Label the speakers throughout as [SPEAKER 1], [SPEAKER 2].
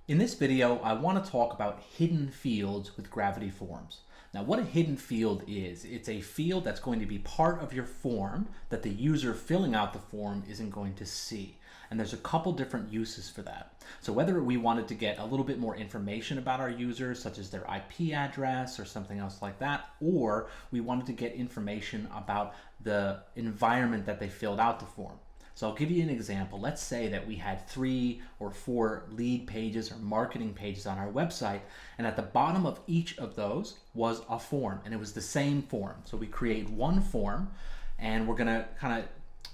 [SPEAKER 1] In this video, I want to talk about hidden fields with Gravity Forms. Now, what a hidden field is, it's a field that's going to be part of your form that the user filling out the form isn't going to see. And there's a couple different uses for that. So whether we wanted to get a little bit more information about our users, such as their IP address or something else like that, or we wanted to get information about the environment that they filled out the form. So I'll give you an example. Let's say that we had 3 or 4 lead pages or marketing pages on our website, and at the bottom of each of those was a form, and it was the same form. So we create one form, and we're gonna kind of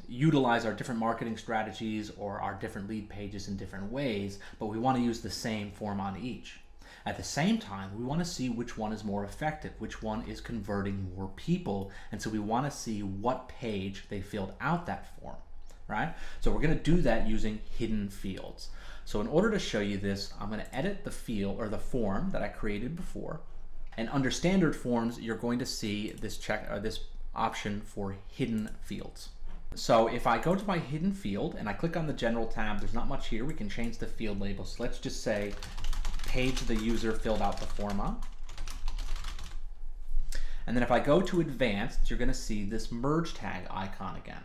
[SPEAKER 1] utilize our different marketing strategies or our different lead pages in different ways, but we want to use the same form on each. At the same time, we want to see which one is more effective, which one is converting more people, and so we want to see what page they filled out that form. Right? So we're going to do that using hidden fields. So in order to show you this, I'm going to edit the field or the form that I created before. And under standard forms, you're going to see this this option for hidden fields. So if I go to my hidden field and I click on the general tab, there's not much here. We can change the field label. So let's just say page the user filled out the form on. And then if I go to advanced, you're going to see this merge tag icon again.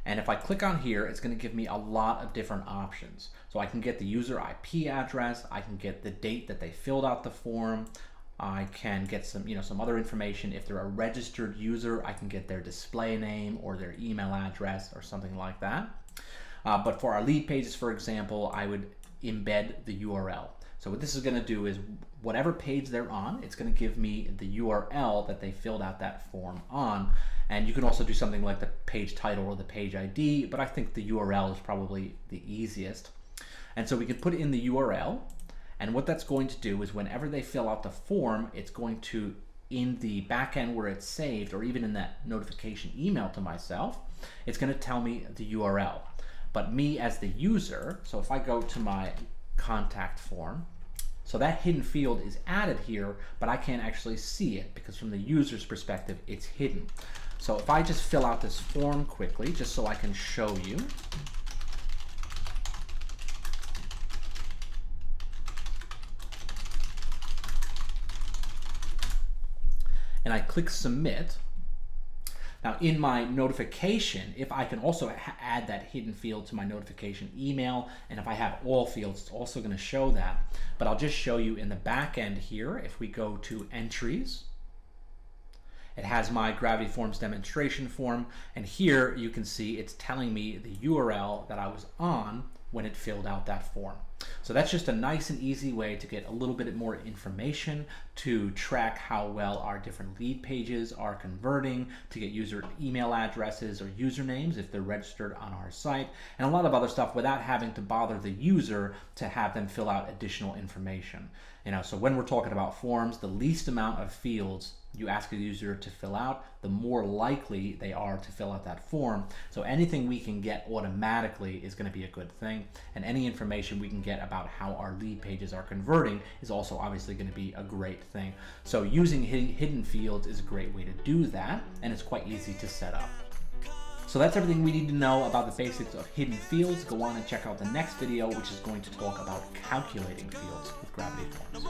[SPEAKER 1] And if I click on here, it's going to give me a lot of different options. So I can get the user IP address, I can get the date that they filled out the form, I can get some other information. If they're a registered user, I can get their display name or their email address or something like that. But for our lead pages, for example, I would embed the URL. So what this is going to do is whatever page they're on, it's going to give me the URL that they filled out that form on. And you can also do something like the page title or the page ID, but I think the URL is probably the easiest. And so we can put in the URL, and what that's going to do is whenever they fill out the form, it's going to, in the back end where it's saved, or even in that notification email to myself, it's going to tell me the URL. But me as the user, so if I go to my contact form, so that hidden field is added here, but I can't actually see it because from the user's perspective, it's hidden. So if I just fill out this form quickly, just so I can show you. And I click submit. Now in my notification, if I can also add that hidden field to my notification email, and if I have all fields, it's also going to show that. But I'll just show you in the back end here, if we go to entries, it has my Gravity Forms demonstration form, and here you can see it's telling me the URL that I was on when it filled out that form. So that's just a nice and easy way to get a little bit more information, to track how well our different lead pages are converting, to get user email addresses or usernames if they're registered on our site, and a lot of other stuff without having to bother the user to have them fill out additional information. So when we're talking about forms, the least amount of fields you ask a user to fill out, the more likely they are to fill out that form. So anything we can get automatically is going to be a good thing, and any information we can get about how our lead pages are converting is also obviously going to be a great thing. So using hidden fields is a great way to do that, and it's quite easy to set up. So that's everything we need to know about the basics of hidden fields. Go on and check out the next video, which is going to talk about calculating fields with Gravity Forms.